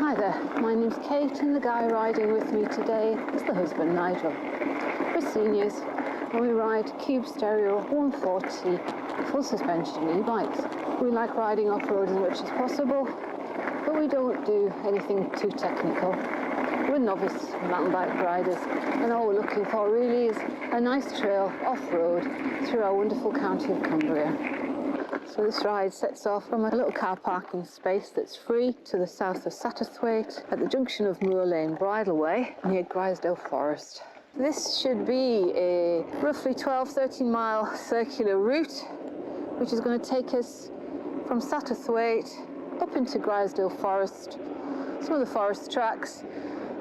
Hi there, my name's Kate and the guy riding with me today is the husband Nigel. We're seniors and we ride Cube Stereo 140 full suspension e-bikes. We like riding off-road as much as possible, but we don't do anything too technical. We're novice mountain bike riders and all we're looking for really is a nice trail off-road through our wonderful county of Cumbria. So this ride sets off from a little car parking space that's free to the south of Satterthwaite at the junction of Moor Lane Bridleway near Grizedale Forest. This should be a roughly 12-13 mile circular route which is going to take us from Satterthwaite up into Grizedale Forest, some of the forest tracks,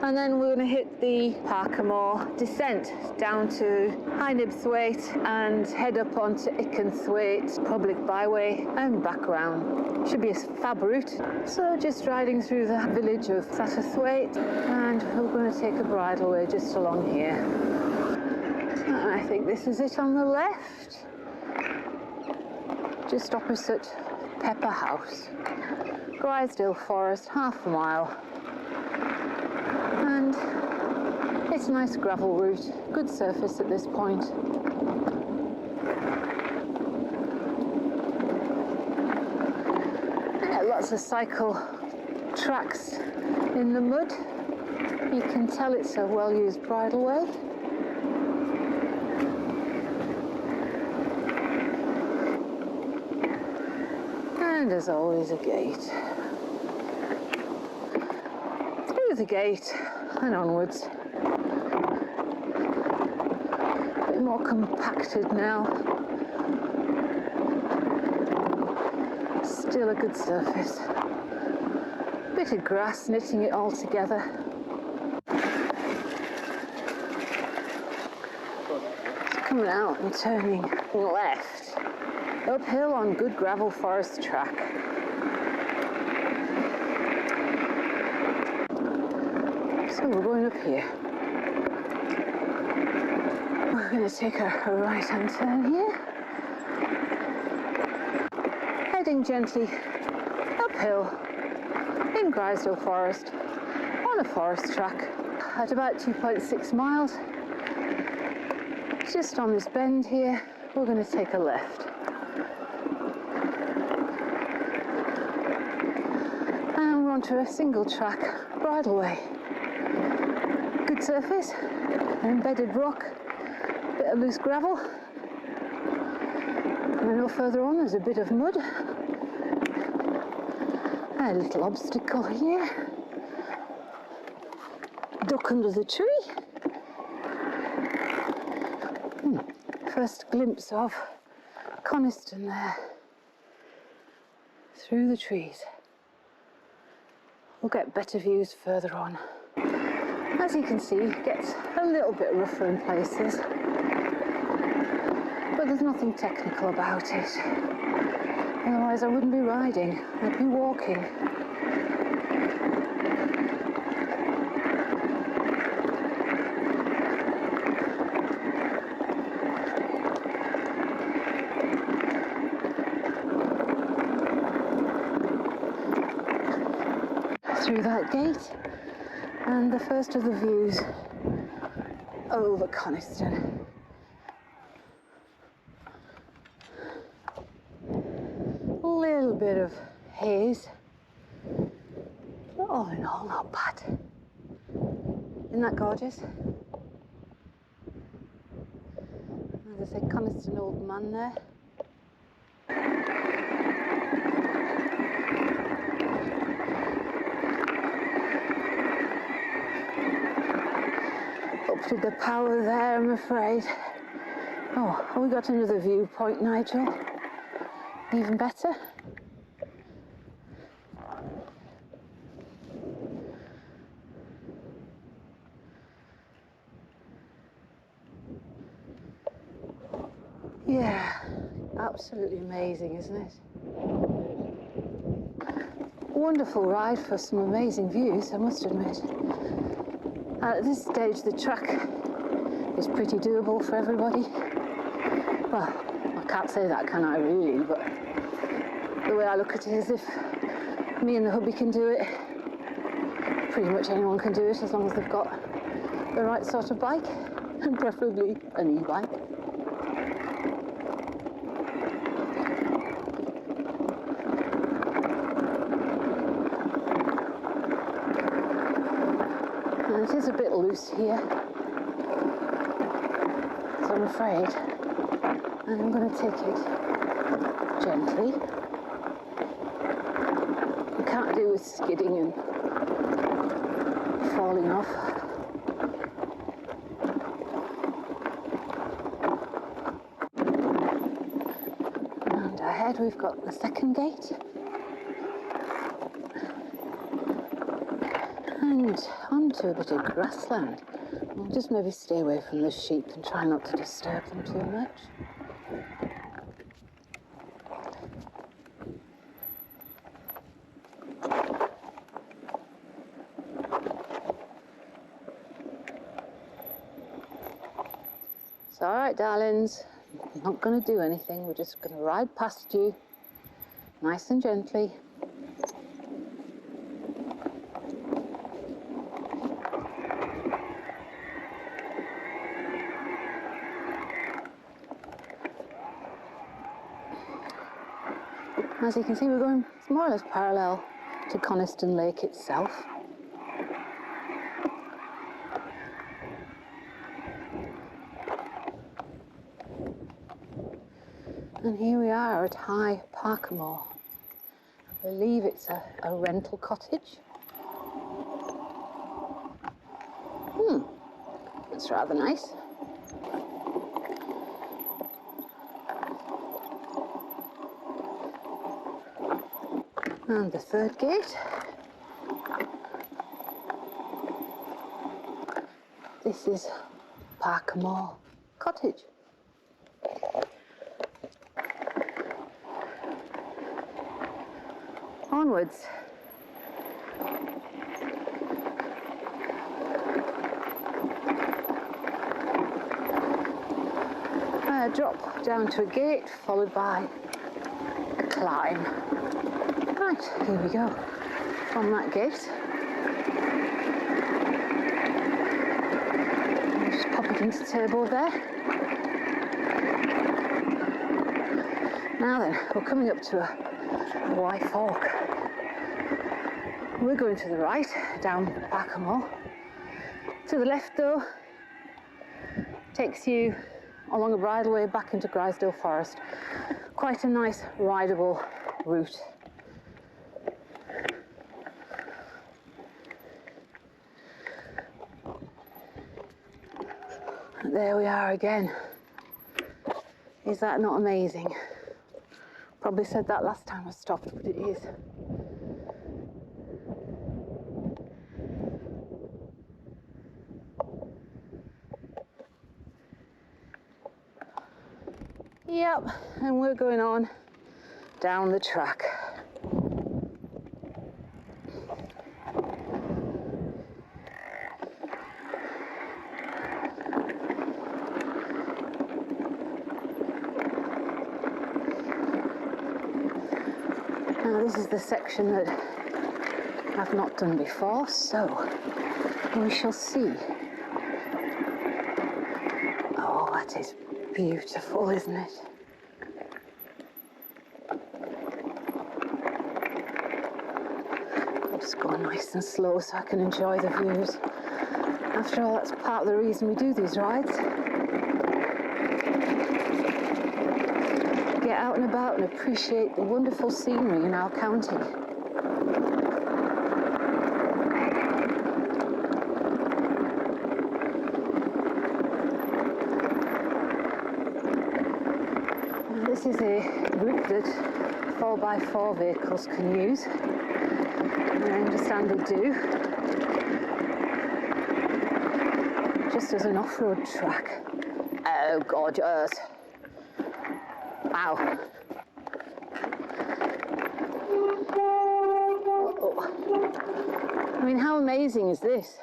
and then we're going to hit the Parkamoor descent down to High Ickenthwaite and head up onto Ickenthwaite public byway and back around. Should be a fab route. So just riding through the village of Satterthwaite, and we're going to take a bridleway just along here. And I think this is it on the left, just opposite Pepper House. Grizedale Forest, half a mile. And it's a nice gravel route, good surface at this point. Yeah, lots of cycle tracks in the mud. You can tell it's a well-used bridleway. And as always, a gate. Through the gate and onwards. A bit more compacted now. Still a good surface. Bit of grass knitting it all together. It's coming out and turning left. Uphill on good gravel forest track. So we're going up here. We're going to take a right-hand turn here. Heading gently uphill in Grizedale Forest on a forest track at about 2.6 miles. Just on this bend here, we're going to take a left. And we're onto a single track bridleway. Good surface, an embedded rock, bit of loose gravel, and a little further on there's a bit of mud, a little obstacle here, duck under the tree. First glimpse of Coniston there, through the trees. We'll get better views further on. As you can see, it gets a little bit rougher in places, but there's nothing technical about it. Otherwise I wouldn't be riding, I'd be walking. Through that gate, and the first of the views over Coniston. A little bit of haze, but all in all not bad. Isn't that gorgeous? And there's a Coniston Old Man there. To the power there, I'm afraid. Oh, have we got another viewpoint, Nigel? Even better. Yeah, absolutely amazing, isn't it? Wonderful ride for some amazing views, I must admit. At this stage, the track is pretty doable for everybody. Well, I can't say that, can I, really? But the way I look at it is if me and the hubby can do it, pretty much anyone can do it as long as they've got the right sort of bike, and preferably an e-bike. And it is a bit loose here, so I'm afraid I'm going to take it gently. You can't do with skidding and falling off. And ahead we've got the second gate. And onto a bit of grassland. We'll just maybe stay away from the sheep and try not to disturb them too much. It's all right, darlings. I'm not going to do anything. We're just going to ride past you, nice and gently. As you can see, we're going more or less parallel to Coniston Lake itself. And here we are at High Parkamoor. I believe it's a rental cottage. That's rather nice. And the third gate. This is Parkamoor Cottage. Onwards. A drop down to a gate, followed by a climb. Right, here we go. From that gate. I'll just pop it into the table there. Now then, we're coming up to a Y fork. We're going to the right, down Parkamoor. To the left though, takes you along a bridleway back into Grizedale Forest. Quite a nice rideable route. There we are again. Is that not amazing? Probably said that last time I stopped, but it is. Yep, and we're going on down the track. Now this is the section that I've not done before, so we shall see. Oh, that is beautiful, isn't it? I'll just go nice and slow so I can enjoy the views. After all, that's part of the reason we do these rides. Get out and about and appreciate the wonderful scenery in our county. This is a route that 4x4 vehicles can use, and I understand they do, just as an off-road track. Oh, gorgeous! Wow! Oh. I mean, how amazing is this?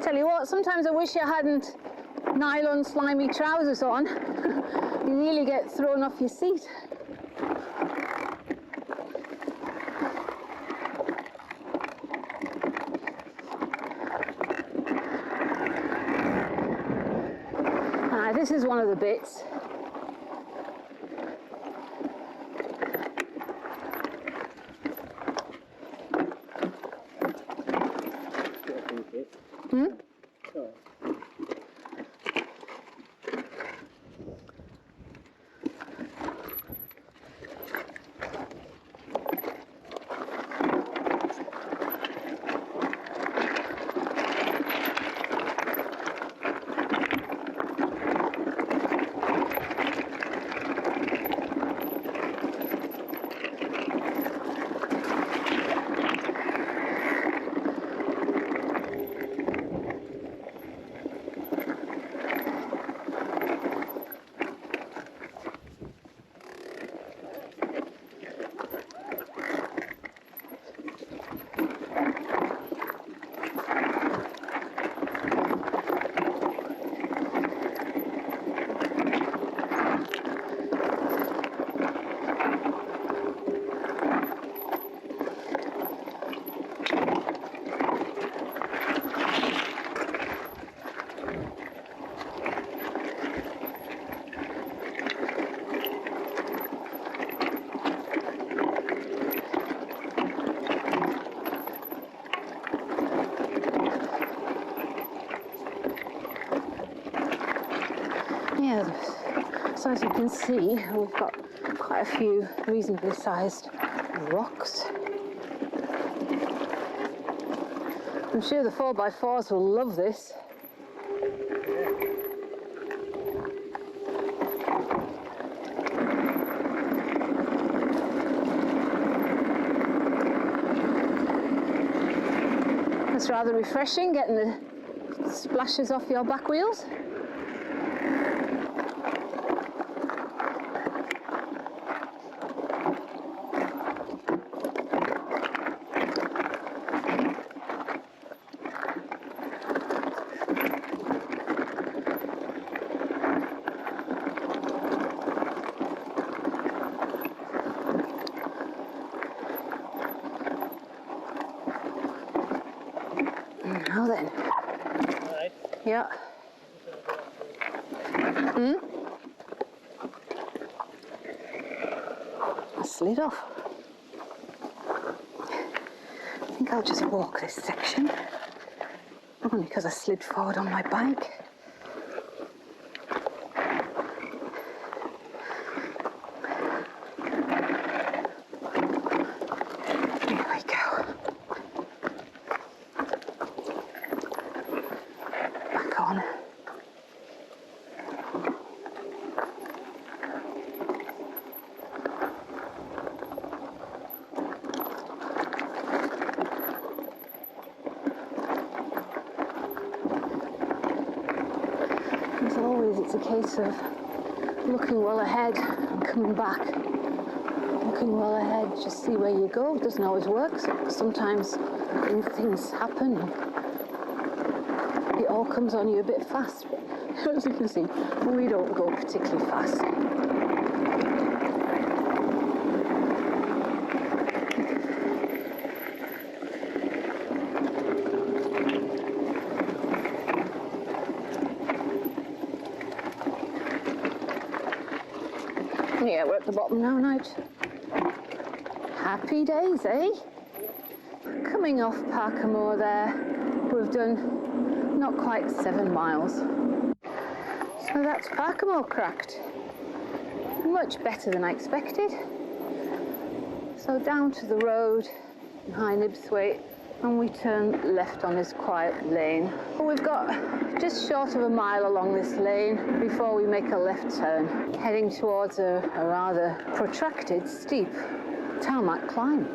Tell you what, sometimes I wish I hadn't nylon slimy trousers on, you nearly get thrown off your seat. This is one of the bits. So as you can see, we've got quite a few reasonably sized rocks. I'm sure the 4x4s will love this. It's rather refreshing getting the splashes off your back wheels. Now then. Right. Yeah. I slid off. I think I'll just walk this section. Only because I slid forward on my bike. As always, it's a case of looking well ahead and coming back. Looking well ahead, just see where you go. It doesn't always work. Sometimes things happen and it all comes on you a bit fast. As you can see, we don't go particularly fast. Yeah, we're at the bottom now, Nige. Happy days, eh? Coming off Parkamoor there, we've done not quite 7 miles. So that's Parkamoor cracked. Much better than I expected. So down to the road in High Ickenthwaite, and we turn left on this quiet lane. Well, we've got just short of a mile along this lane before we make a left turn, heading towards a rather protracted, steep tarmac climb.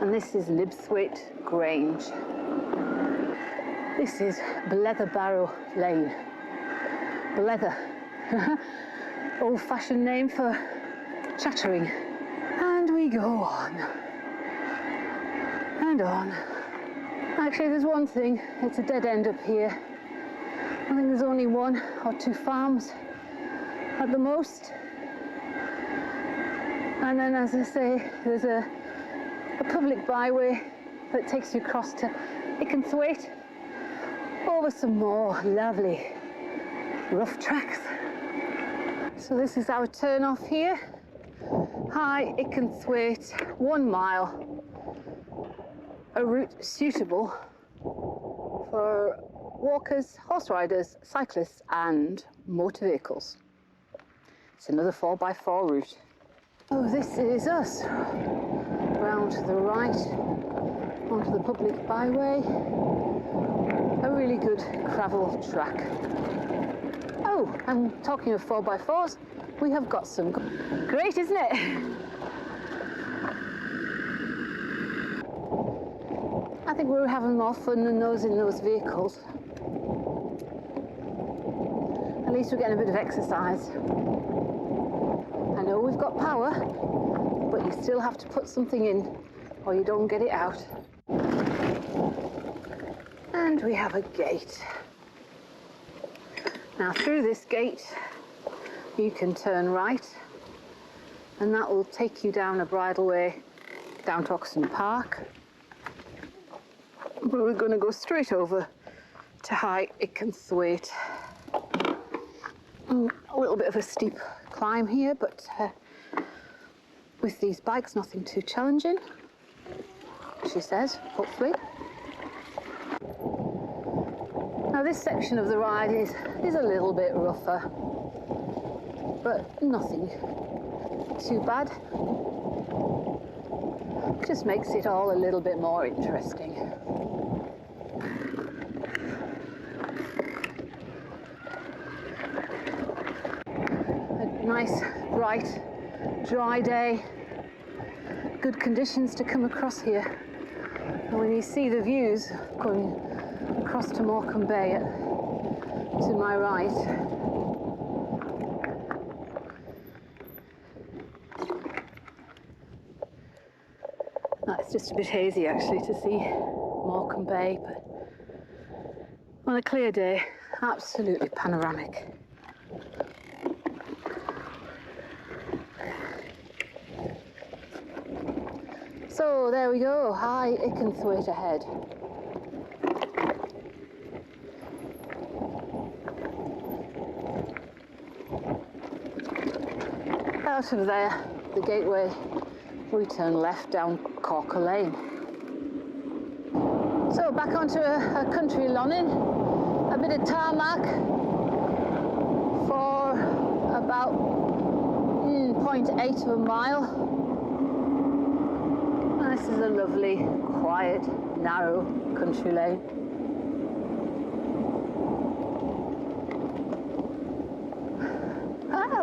And this is Ickenthwaite Grange. This is Blether Barrow Lane. Blether, old-fashioned name for chattering. And we go on. And on. Actually, there's one thing, it's a dead end up here. I think there's only 1 or 2 farms at the most. And then, as I say, there's a public byway that takes you across to Ickenthwaite over some more lovely rough tracks. So this is our turn off here. High Ickenthwaite, 1 mile. A route suitable for walkers, horse riders, cyclists and motor vehicles. It's another 4x4 route. Oh, this is us. Round to the right, onto the public byway. A really good gravel track. Oh, and talking of 4x4s, we have got some. Great, isn't it? I think we're having more fun than those in those vehicles. At least we're getting a bit of exercise. I know we've got power, but you still have to put something in or you don't get it out. And we have a gate. Now through this gate you can turn right, and that will take you down a bridleway down to Oxton Park. But we're going to go straight over to High Ickenthwaite. A little bit of a steep climb here, but with these bikes nothing too challenging, she says, hopefully. Now this section of the ride is a little bit rougher, but nothing too bad. Just makes it all a little bit more interesting. A nice, bright, dry day. Good conditions to come across here. And when you see the views going across to Morecambe Bay to my right, it's just a bit hazy actually to see Morecambe Bay, but on a clear day, absolutely panoramic. So there we go, High Ickenthwaite ahead. Out of there, the gateway, we turn left down Corker Lane. So back onto a country lonin, a bit of tarmac for about 0.8 of a mile. And this is a lovely, quiet, narrow country lane.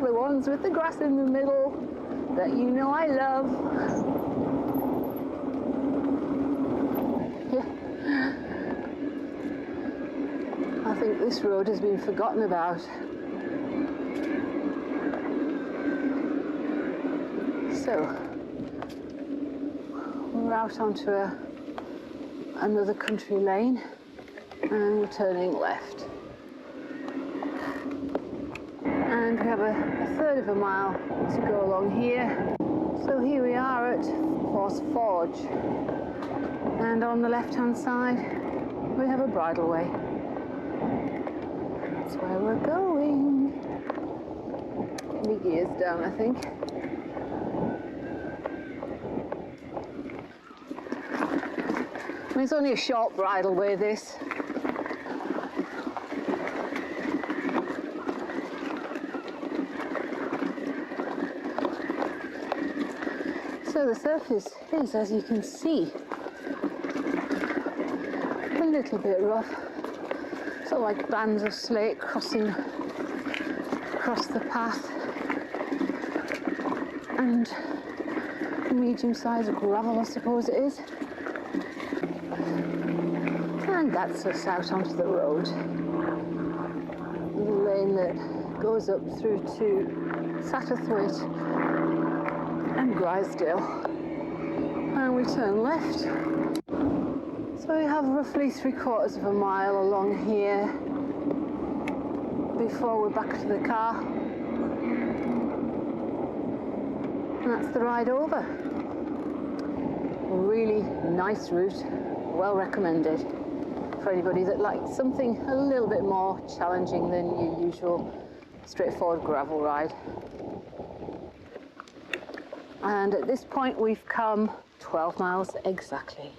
The ones with the grass in the middle that you know I love. Yeah. I think this road has been forgotten about. So we're out onto another country lane and we're turning left. And we have a third of a mile to go along here. So here we are at Force Forge. And on the left-hand side, we have a bridleway. That's where we're going. My gear's down, I think. I mean, it's only a short bridleway, this. So the surface is, as you can see, a little bit rough, sort of like bands of slate crossing across the path, and medium-sized gravel, I suppose it is. And that's us out onto the road, the lane that goes up through to Satterthwaite and Grizedale, and we turn left. So we have roughly 3/4 of a mile along here, before we're back to the car. And that's the ride over. Really nice route, well recommended for anybody that likes something a little bit more challenging than your usual straightforward gravel ride. And at this point we've come 12 miles exactly.